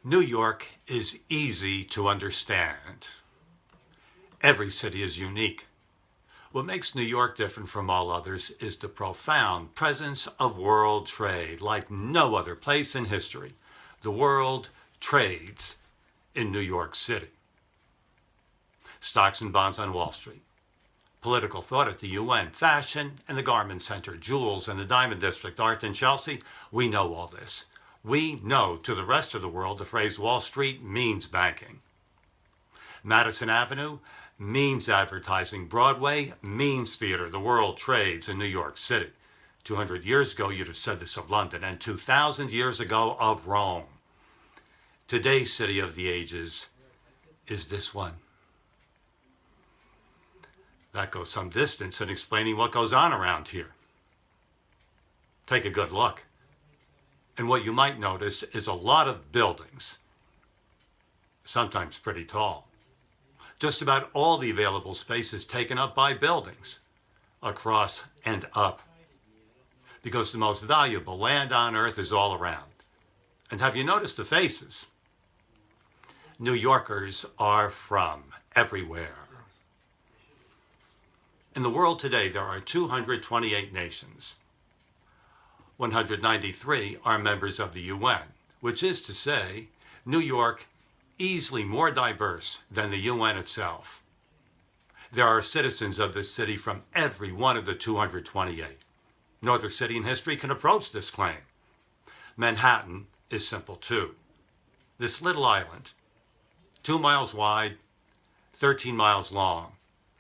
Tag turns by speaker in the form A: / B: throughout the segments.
A: New York is easy to understand. Every city is unique. What makes New York different from all others is the profound presence of world trade, like no other place in history. The world trades in New York City. Stocks and bonds on Wall Street, political thought at the UN, fashion and the Garment Center, jewels and the Diamond District, art in Chelsea. We know all this. We know to the rest of the world the phrase Wall Street means banking. Madison Avenue means advertising. Broadway means theater. The world trades in New York City. 200 years ago, you'd have said this of London, and 2,000 years ago of Rome. Today's city of the ages is this one. That goes some distance in explaining what goes on around here. Take a good look. And what you might notice is a lot of buildings, sometimes pretty tall. Just about all the available space is taken up by buildings, across and up, because the most valuable land on earth is all around. And have you noticed the faces? New Yorkers are from everywhere. In the world today, there are 228 nations. 193 are members of the UN, which is to say, New York easily more diverse than the UN itself. There are citizens of this city from every one of the 228. No other city in history can approach this claim. Manhattan is simple too. This little island, 2 miles wide, 13 miles long,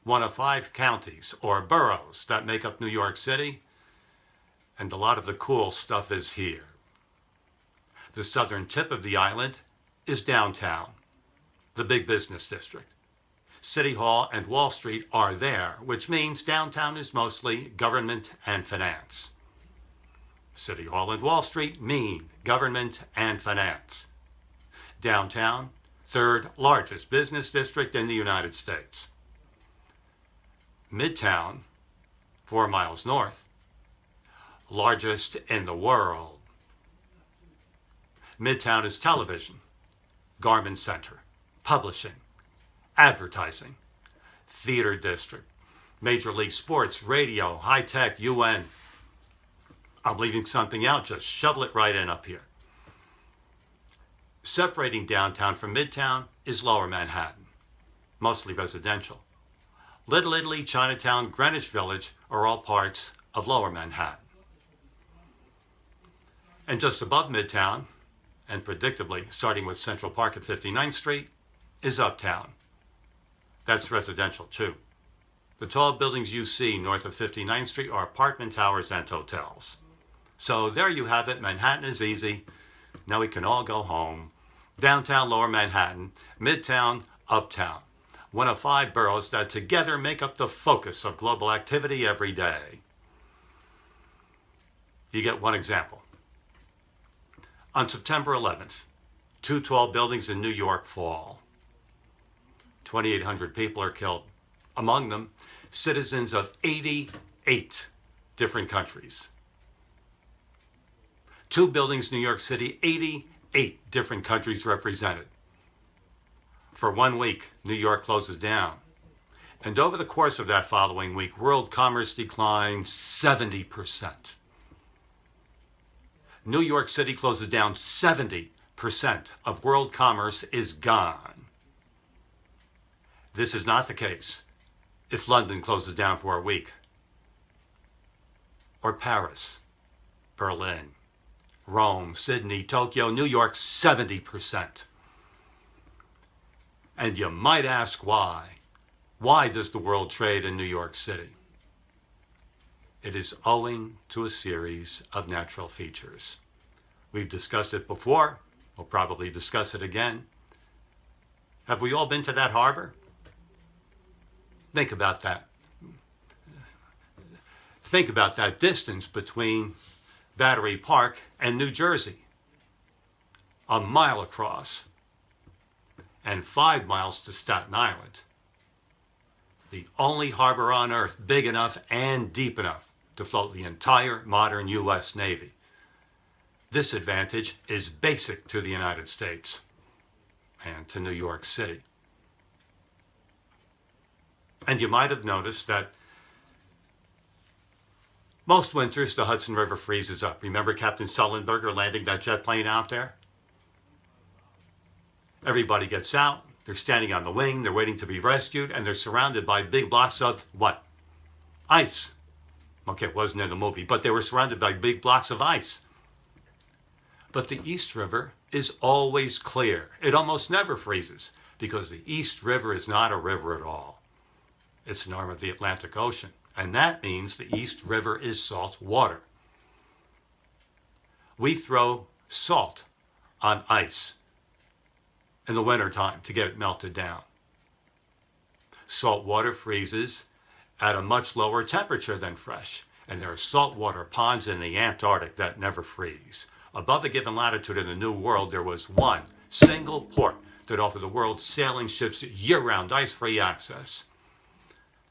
A: one of 5 counties or boroughs that make up New York City, and a lot of the cool stuff is here. The southern tip of the island is downtown, the big business district. City Hall and Wall Street are there, which means downtown is mostly government and finance. City Hall and Wall Street mean government and finance. Downtown, third largest business district in the United States. Midtown, 4 miles north, largest in the world. Midtown is television, Garment Center, publishing, advertising, theater district, Major League Sports, radio, high-tech, UN. I'm leaving something out, just shovel it right in up here. Separating downtown from Midtown is Lower Manhattan, mostly residential. Little Italy, Chinatown, Greenwich Village are all parts of Lower Manhattan. And just above Midtown, and predictably starting with Central Park at 59th Street, is Uptown. That's residential too. The tall buildings you see north of 59th Street are apartment towers and hotels. So there you have it. Manhattan is easy. Now we can all go home. Downtown, Lower Manhattan, Midtown, Uptown. One of 5 boroughs that together make up the focus of global activity every day. You get one example. On September 11th, 2 tall buildings in New York fall. 2,800 people are killed. Among them, citizens of 88 different countries. 2 buildings, New York City, 88 different countries represented. For 1 week, New York closes down. And over the course of that following week, world commerce declined 70%. New York City closes down, 70% of world commerce is gone. This is not the case if London closes down for a week, or Paris, Berlin, Rome, Sydney, Tokyo, New York, 70%. And you might ask why. Why does the world trade in New York City? It is owing to a series of natural features. We've discussed it before. We'll probably discuss it again. Have we all been to that harbor? Think about that. Think about that distance between Battery Park and New Jersey. A mile across. And 5 miles to Staten Island. The only harbor on Earth big enough and deep enough to float the entire modern U.S. Navy. This advantage is basic to the United States. and to New York City. And you might have noticed that most winters the Hudson River freezes up. Remember Captain Sullenberger landing that jet plane out there? Everybody gets out, they're standing on the wing, they're waiting to be rescued, and they're surrounded by big blocks of what? Ice. Okay, it wasn't in the movie, but they were surrounded by big blocks of ice. But the East River is always clear. It almost never freezes because the East River is not a river at all. It's an arm of the Atlantic Ocean, and that means the East River is salt water. We throw salt on ice in the wintertime to get it melted down. Salt water freezes at a much lower temperature than fresh, and there are saltwater ponds in the Antarctic that never freeze. Above a given latitude in the New World, there was one single port that offered the world's sailing ships year-round ice-free access.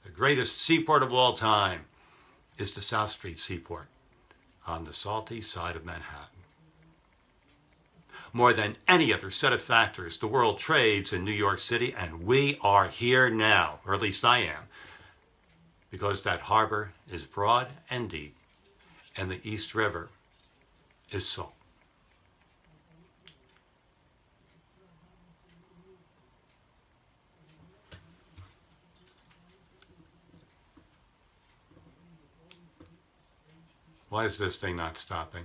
A: The greatest seaport of all time is the South Street Seaport on the salty side of Manhattan. More than any other set of factors, the world trades in New York City, and we are here now, or at least I am, because that harbor is broad and deep, and the East River is salt. Why is this thing not stopping?